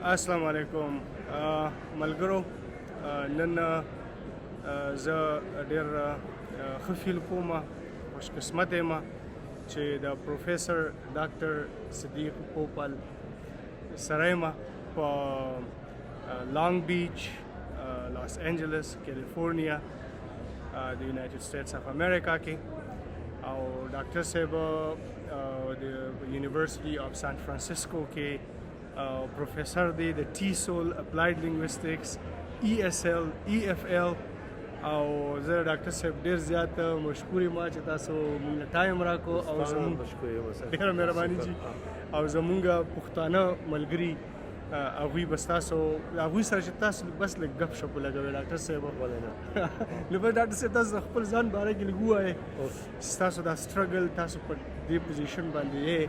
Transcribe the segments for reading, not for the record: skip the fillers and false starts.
السلام علیکم ملګرو نن زه ډېر ښه فیل کوم خوش قسمت یم چې د پروفیسر ډاکټر صدیق پوپل سره یم په لانګ بیچ لاس انجلس کیلیفورنیا د یونایټډ سټیټس اف امریکا کې او ډاکټر صاحب د یونیورسټي اف سان فرانسیسکو کې پروفیسر دی د TESOL اپلایډ لینګویسټکس ESL EFL او زه ډاکټر صاحب ډېر زیات مشکور یم چې تاسو موږ ته ټایم راکو او زموږ ډېره مهرباني جي او زموږ پښتانه ملګري هغوی بس تاسو هغوی سره چې تاسو بس لږ ګپ شپ ولګوئ ډاکټر صاحب نو بس ډاکټر صاحب تاسو خپل ځان باره کې لږ ووایئ چې تاسو دا سټرګل تاسو په دې پوزیشن باندې یې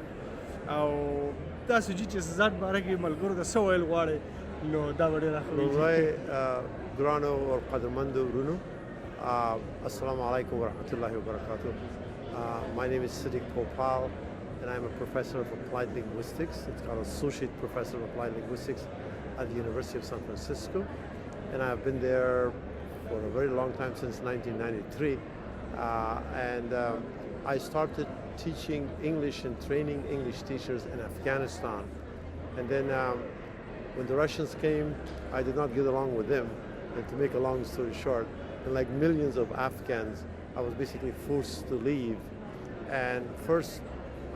او تاسو چې ذات باره کې ملګرو ته څه ویل غواړئ نو دا به ډېره ښه وي. ګرانو او قدرمندو ورونو السلام علیکم ورحمۃ اللہ وبرکاتہ. My name is Sedique Popal and I'm a professor of applied linguistics. It's called associate professor of applied linguistics at the University of San Francisco, and I've been there for a very long time, since 1993, and I started teaching English and training English teachers in Afghanistan. And then when the Russians came, I did not get along with them. And to make a long story short, and like millions of Afghans, I was basically forced to leave. And first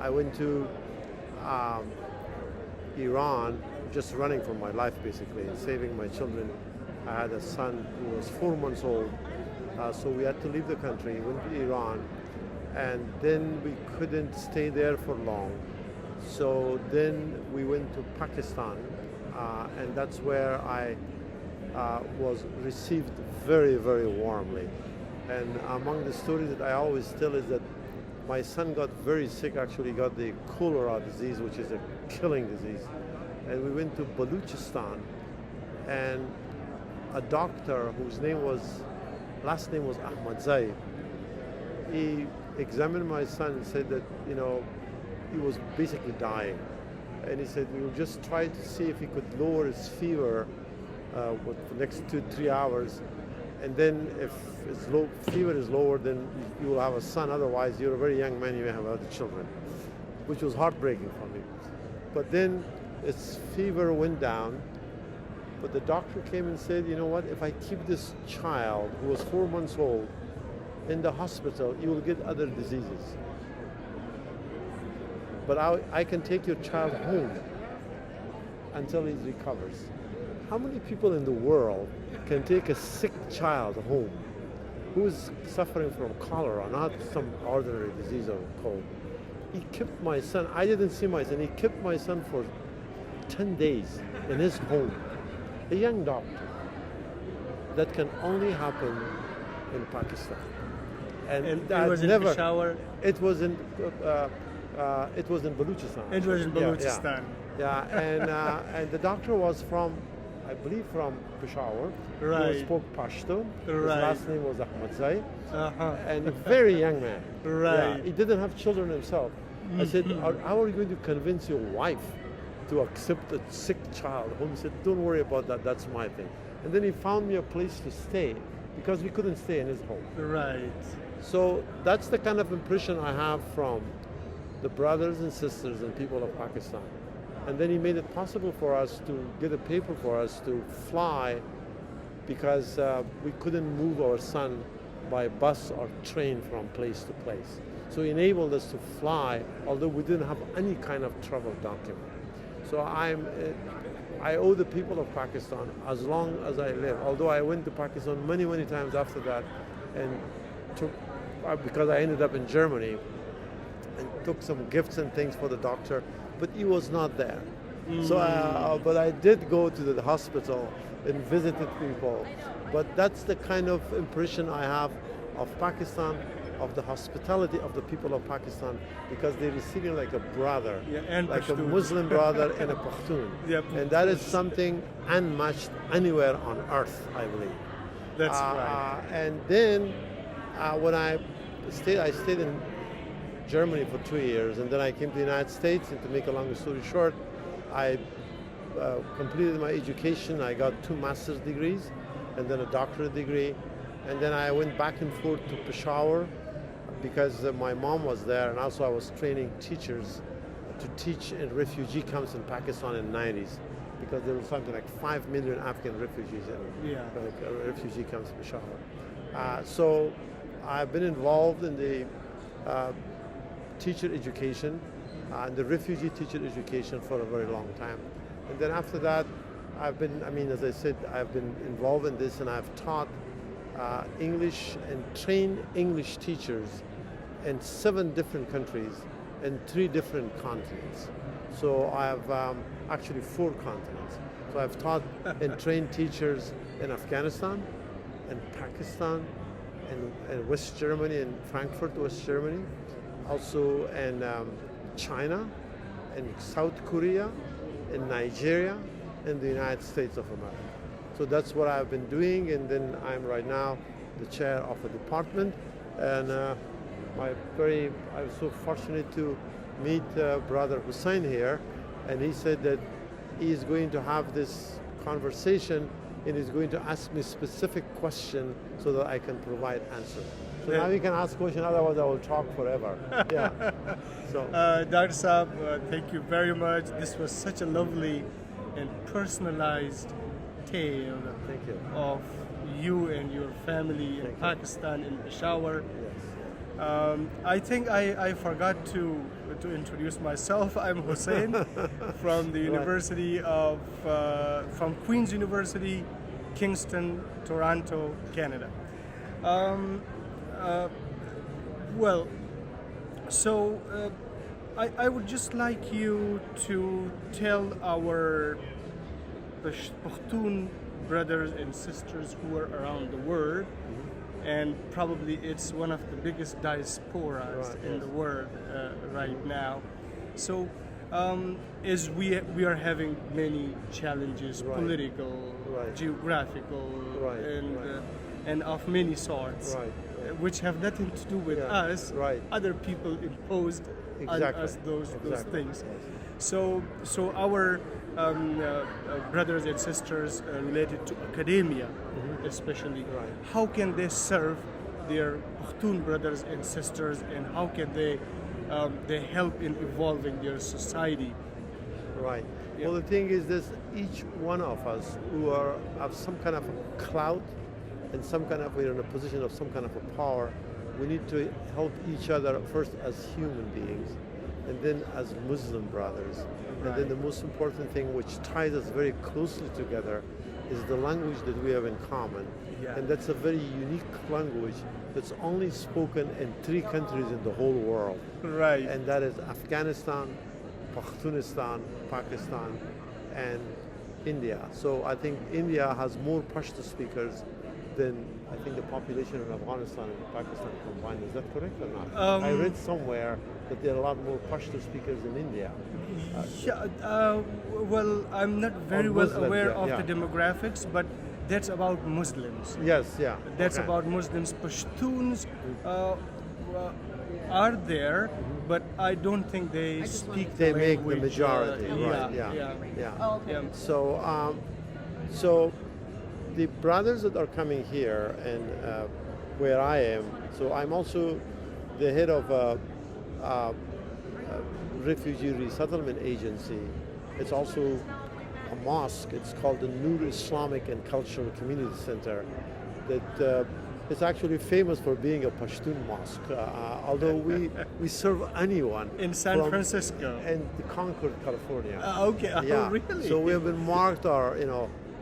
I went to Iran, just running for my life basically, and saving my children. I had a son who was 4 months old, so we had to leave the country, went to Iran. And then we couldn't stay there for long. So then we went to Pakistan, and that's where I was received very, very warmly. And among the stories that I always tell is that my son got very sick, actually got the cholera disease, which is a killing disease. And we went to Baluchistan, and a doctor whose last name was Ahmad Zai, he examined my son and said that, he was basically dying. And he said, we will just try to see if he could lower his fever for the next 2-3 hours. And then if his fever is lower, then you will have a son. Otherwise, you're a very young man, you may have other children, which was heartbreaking for me. But then his fever went down. But the doctor came and said, you know what, if I keep this child who was 4 months old in the hospital, you will get other diseases. But I can take your child home until he recovers. How many people in the world can take a sick child home who is suffering from cholera, not some ordinary disease or cold? He kept my son. I didn't see my son. He kept my son for 10 days in his home. A young doctor. That can only happen in Pakistan. And it was in Peshawar? It was in Baluchistan. It was in Baluchistan. Yeah. And the doctor was from, I believe, from Peshawar. Right. He spoke Pashto. Right. His last name was Ahmad Zai. Uh-huh. And a very young man. Right. Yeah, he didn't have children himself. I said, how are you going to convince your wife to accept a sick child home? He said, don't worry about that. That's my thing. And then he found me a place to stay because we couldn't stay in his home. Right. So that's the kind of impression I have from the brothers and sisters and people of Pakistan. And then he made it possible for us to get a paper for us to fly because we couldn't move our son by bus or train from place to place. So he enabled us to fly, although we didn't have any kind of travel document. So I owe the people of Pakistan as long as I live. Although I went to Pakistan many, many times after that, and because I ended up in Germany, and took some gifts and things for the doctor, but he was not there. So, but I did go to the hospital and visited people. But that's the kind of impression I have of Pakistan, of the hospitality of the people of Pakistan, because they receive you like a brother, and like Pashtun. a Muslim brother and a Pashtun. And that is something unmatched anywhere on earth, I believe. That's right. And then when I stayed in Germany for 2 years, and then I came to the United States, and to make a long story short, I completed my education. I got 2 master's degrees and then a doctorate degree. And then I went back and forth to Peshawar because my mom was there, and also I was training teachers to teach in refugee camps in Pakistan in the 90s, because there was something like 5 million Afghan refugees in refugee camps in Peshawar. So I've been involved in the teacher education and the refugee teacher education for a very long time. And then after that, as I said, I've been involved in this, and I've taught English and trained English teachers in 7 different countries and 3 different continents. So I have actually 4 continents. So I've taught and trained teachers in Afghanistan, in Pakistan, in West Germany, in Frankfurt, West Germany, also in China, in South Korea, in Nigeria, in the United States of America. So that's what I've been doing, and then I'm right now the chair of a department, and I was so fortunate to meet Brother Hussein here, and he said that he is going to have this conversation and he's going to ask me specific question so that I can provide answer. So now you can ask question, otherwise I will talk forever. Yeah. So Dr. Saab, thank you very much. This was such a lovely and personalized tale thank you. of you and your family in Pakistan, in Peshawar. Yes. I think I forgot to introduce myself. I'm Hussein from the University of from Queen's University, Kingston, Toronto, Canada. I would just like you to tell our Pashtun brothers and sisters who are around the world, and probably it's one of the biggest diasporas in the world right now. So, as we are having many challenges, political, geographical, and of many sorts, which have nothing to do with us. Other people imposed on us those things. So our brothers and sisters related to academia, especially, how can they serve their Pashtun brothers and sisters, and how can they help in evolving their society? Well, the thing is this: each one of us who have some kind of a clout and we're in a position of some kind of a power, we need to help each other first as human beings, and then as Muslim brothers. And then the most important thing, which ties us very closely together, is the language that we have in common. And that's a very unique language that's only spoken in 3 countries in the whole world. And that is Afghanistan, Pashtunistan, Pakistan, and India. So I think India has more Pashto speakers than I think the population in Afghanistan and Pakistan combined. Is that correct or not? I read somewhere that there are a lot more Pashto speakers in India. Well, I'm not very well aware of the demographics, but that's about Muslims. That's about Muslims. Pashtuns are there, but I don't think they speak They the make language. the majority, So the brothers that are coming here and where I am, so I'm also the head of a refugee resettlement agency. It's also a mosque. It's called the Nur Islamic and Cultural Community Center. That it's actually famous for being a Pashtun mosque. Although we serve anyone in San Francisco and Concord, California. Really? So we have been marked or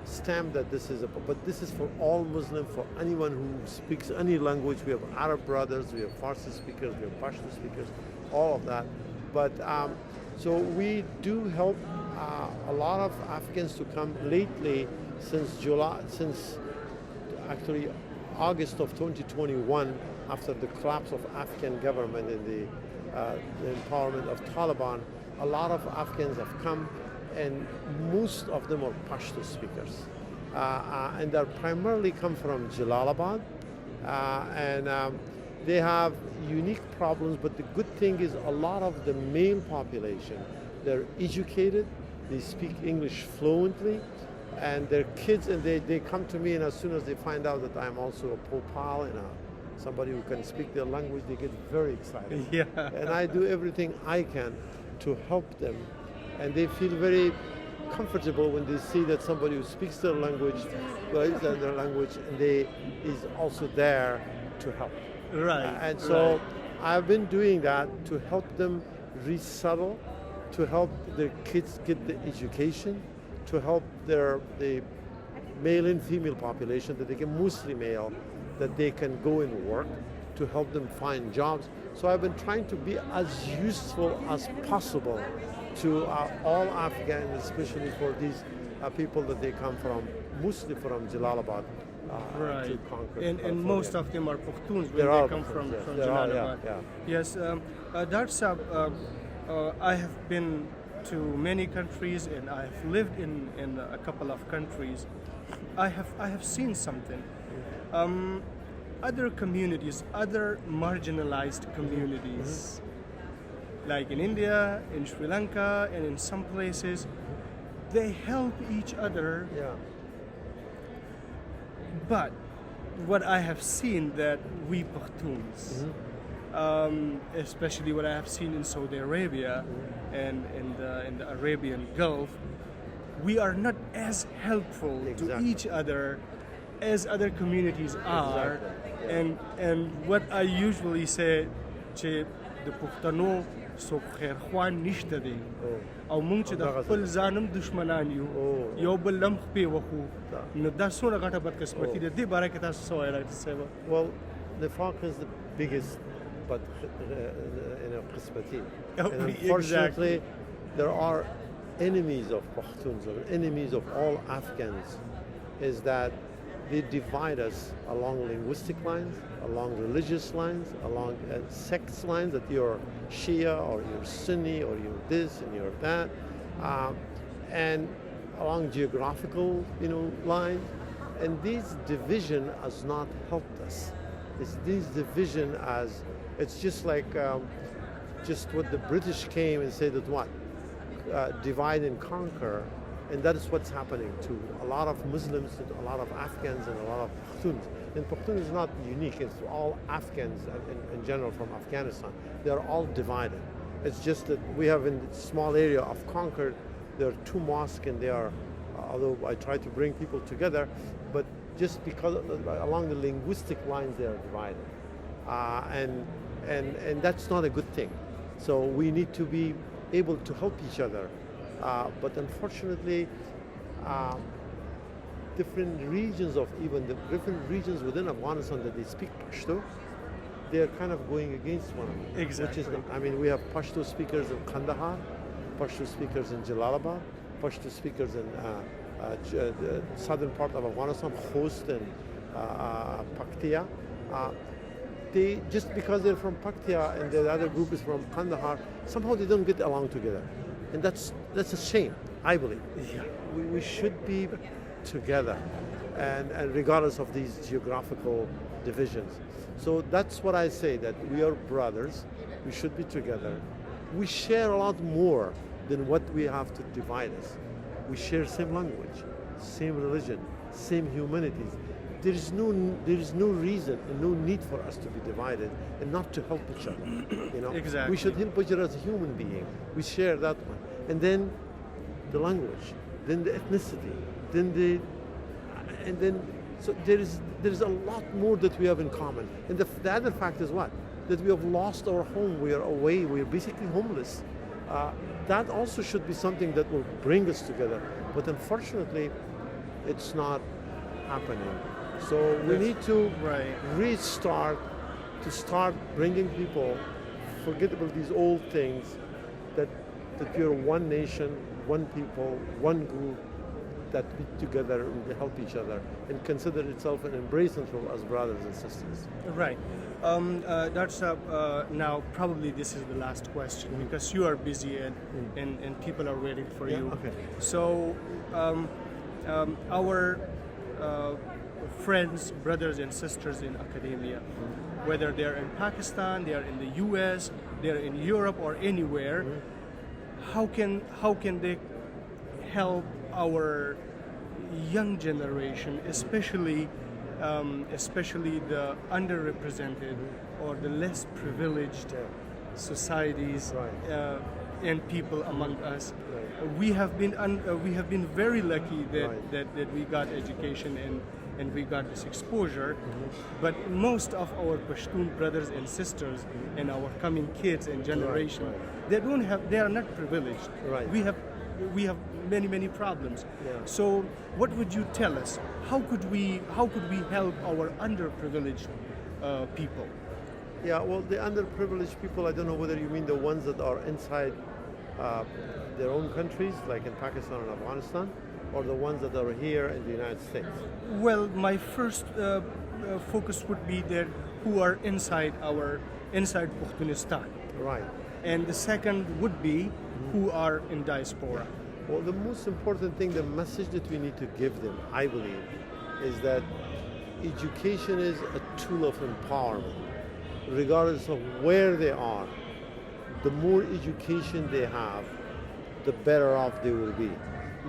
stamped that this is but this is for all Muslim, for anyone who speaks any language. We have Arab brothers, we have Farsi speakers, we have Pashto speakers, all of that. But so we do help a lot of Afghans to come lately since actually August of 2021, after the collapse of Afghan government and the empowerment of Taliban. A lot of Afghans have come, and most of them are Pashto speakers. And they primarily come from Jalalabad, and they have unique problems, but the good thing is a lot of the male population, they're educated, they speak English fluently, and their kids, and they come to me, and as soon as they find out that I'm also a Popal and somebody who can speak their language, they get very excited. Yeah. And I do everything I can to help them, and they feel very comfortable when they see that somebody who speaks their language, and they is also there to help. Right. And so I've been doing that to help them resettle, to help their kids get the education, to help the male and female population, that they can, mostly male, that they can go and work, to help them find jobs. So I've been trying to be as useful as possible to all Afghans, especially for these people that they come from, mostly from Jalalabad to Concord. And most of them are Pashtuns when They're they come from Jalalabad. Yes, that's I have been to many countries, and I've lived in a couple of countries. I have seen something. Other communities, other marginalized communities, like in India, in Sri Lanka, and in some places, they help each other. Yeah. But what I have seen that we Pashtuns, especially what I have seen in Saudi Arabia and in the Arabian Gulf, we are not as helpful to each other as other communities are. And what I usually say, che the Pushtano so khair khwan nishta di او مونږ چې د خپل ځانم دشمنان یو بل لم خپې وخو نو دا څونه غټه بدقسمتي ده دې باره کې تاسو څه وایئ ډاکټر صاحب؟ Well, nifaq is the biggest but qismati. And unfortunately, there are enemies of Pashtuns, or enemies of all Afghans, is that they divide us along linguistic lines, along religious lines, along sects lines, that you're Shia or you're Sunni or you're this and you're that, and along geographical, lines. And this division has not helped us. It's this division it's just like just what the British came and said that what? Divide and conquer. And that is what's happening to a lot of Muslims, to a lot of Afghans, and a lot of Pashtuns. And Pashtun is not unique. It's all Afghans in general from Afghanistan. They're all divided. It's just that we have in the small area of Concord, there are 2 mosques, and they are, although I try to bring people together, but just because along the linguistic lines they are divided. And that's not a good thing. So we need to be able to help each other. But unfortunately, different regions within Afghanistan that they speak Pashto, they're kind of going against one another. Exactly. We have Pashto speakers in Kandahar, Pashto speakers in Jalalabad, Pashto speakers in the southern part of Afghanistan, Khost and Paktia. They, just because they're from Paktia and the other group is from Kandahar, somehow they don't get along together. And that's a shame, I believe. Yeah. We should be together, and regardless of these geographical divisions. So that's what I say, that we are brothers, we should be together. We share a lot more than what we have to divide us. We share same language, same religion, same humanities. There is no reason and no need for us to be divided and not to help each other. Exactly. We should help each other as a human being. We share that one. And then the language, then the ethnicity, so there is a lot more that we have in common. And the other fact is what? That we have lost our home, we are away, we are basically homeless. That also should be something that will bring us together. But unfortunately, it's not happening. So we need to restart, to start bringing people, forget about these old things, that you're one nation, one people, one group, that be together and help each other and consider itself and embrace themselves as brothers and sisters. Right. That's now probably this is the last question because you are busy and people are waiting for you. Okay. So our friends, brothers and sisters in academia, whether they're in Pakistan, they are in the US, they're in Europe or anywhere, how can they help our young generation, especially the underrepresented or the less privileged societies and people among us. We have been very lucky that we got education and we got this exposure, but most of our Pashtun brothers and sisters and our coming kids and generation, they are not privileged. We have many problems. So what would you tell us? How could we help our underprivileged people? Yeah, well, the underprivileged people, I don't know whether you mean the ones that are inside their own countries, like in Pakistan and Afghanistan, or the ones that are here in the United States? Well, my first focus would be there who are inside Pukhtunistan. Right. And the second would be who are in diaspora. Well, the most important thing, the message that we need to give them, I believe, is that education is a tool of empowerment, regardless of where they are. The more education they have, the better off they will be.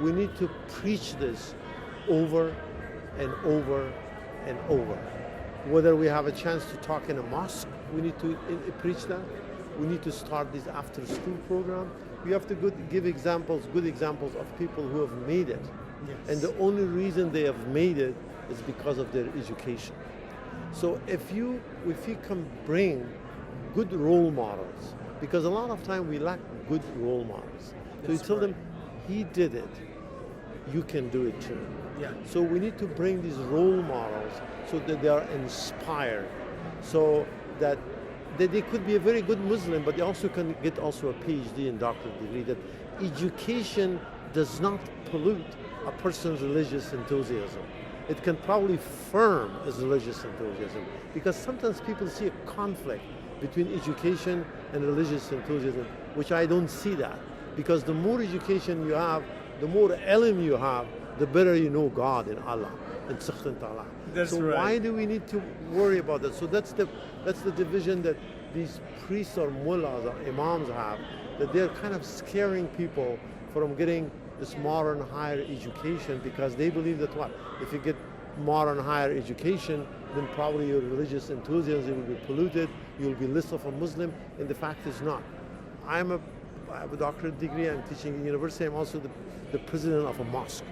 We need to preach this over and over and over. Whether we have a chance to talk in a mosque, we need to preach that. We need to start this after-school program. We have to give good examples of people who have made it. Yes. And the only reason they have made it is because of their education. So if you can bring good role models, because a lot of time we lack good role models. So you tell them, he did it, you can do it too. Yeah. So we need to bring these role models so that they are inspired, so that they could be a very good Muslim, but they also can get also a PhD and doctorate degree. That education does not pollute a person's religious enthusiasm. It can probably firm his religious enthusiasm, because sometimes people see a conflict between education and religious enthusiasm, which I don't see that. Because the more education you have, the more ilm you have, the better you know God and Allah and Subhanahu wa Ta'ala. That's so right. Why do we need to worry about that? So that's the division that these priests or mullahs or imams have, that they're kind of scaring people from getting this modern higher education, because they believe that if you get modern higher education, then probably your religious enthusiasm will be polluted, you'll be less of a Muslim, and the fact is not. I have a doctorate degree, I'm teaching in university, I'm also the president of a mosque,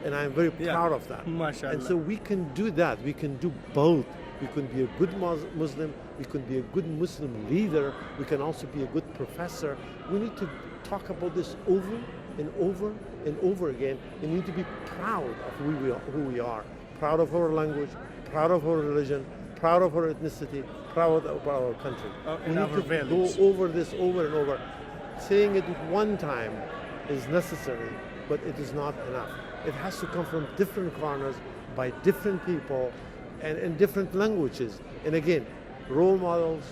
and I'm very proud of that. Mashallah. And so we can do that, we can do both. We can be a good Muslim, we can be a good Muslim leader, we can also be a good professor. We need to talk about this over and over and over again, and we need to be proud of who we are, proud of our language, proud of our religion, proud of our ethnicity, proud of our country. And we our need to values. go over this over and over. Saying it one time is necessary, but it is not enough. It has to come from different corners, by different people, and in different languages. And again, role models,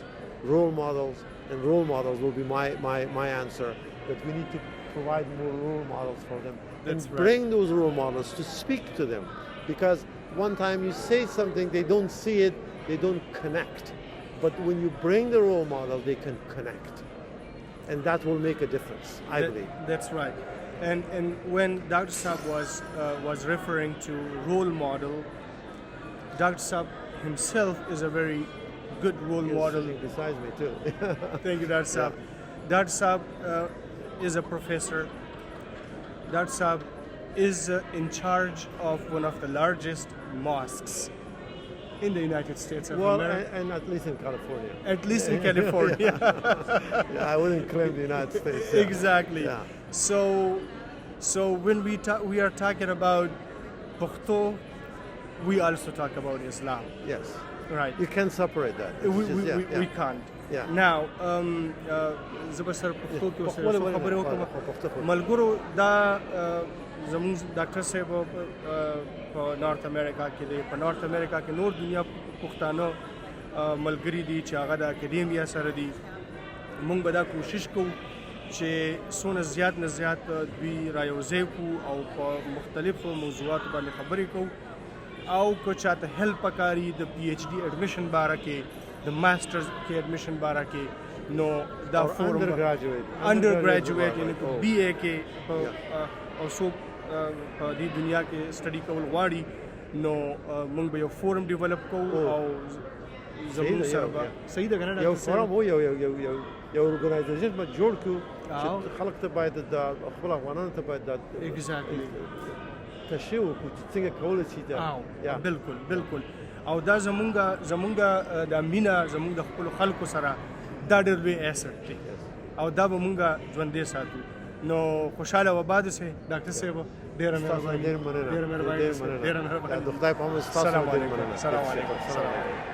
and role models will be my answer, that we need to provide more role models for them. That's and right. bring those role models to speak to them. Because one time you say something, they don't see it, they don't connect. But when you bring the role model, they can connect. And that will make a difference, I believe. That's right. And when Dr. Saab was referring to role model, Dr. Saab himself is a very good role model. Besides me too. Thank you, Dr. Saab. Yeah. Dr. Saab is a professor. Dr. Saab is in charge of one of the largest mosques in the United States of America. And at least in California. At least in California. Yeah, I wouldn't claim the United States. Yeah. Exactly. Yeah. So when we are talking about Pukhto, we also talk about Islam. Yes. Right. You can't separate that. We can't. Yeah. Now, زبر سر پښتو کې اوسه څو خبرې وکړم. ملګرو دا زموږ ډاکټر صاحب په نارت امریکا کې دی، په نارت امریکا کې نور دنیا پښتانه ملګري دي چې هغه د اکیډمیا سره دي. موږ به دا کوشش کوو چې څونه زیات نه زیات دوی رايوځای کړو او په مختلفو موضوعاتو باندې خبرې کوو، او که چاته هیلپ پکاري د پی ایچ ډي ایڈمیشن باره کې، د ماسټرز کې ایڈمیشن باره کې، نو دا فورم undergraduate یعنی بی اے کې او څوک په دې دنیا کې سټډي کول غواړي نو موږ به یو فورم ډیولپ کوو او زموږ سره به صحیح ده کنه یو فورم وو یو ارګنایزیشن به جوړ کړو چې خلک ته باید د خپل افغانانو ته باید ایگزیکټلی تشریح وکړو چې څنګه کولی شي بالکل او دا زمونږ د مینه زمونږ د خپلو خلکو سره دا ډېر لوی ایسټ دی او دا به مونږ ژوندی ساتو نو خوشحاله وباد سه ډاکټر صاحب ډېره مهرباني ډېر مننه د خدای په امان ستاسو سلام علیکم سلام علیکم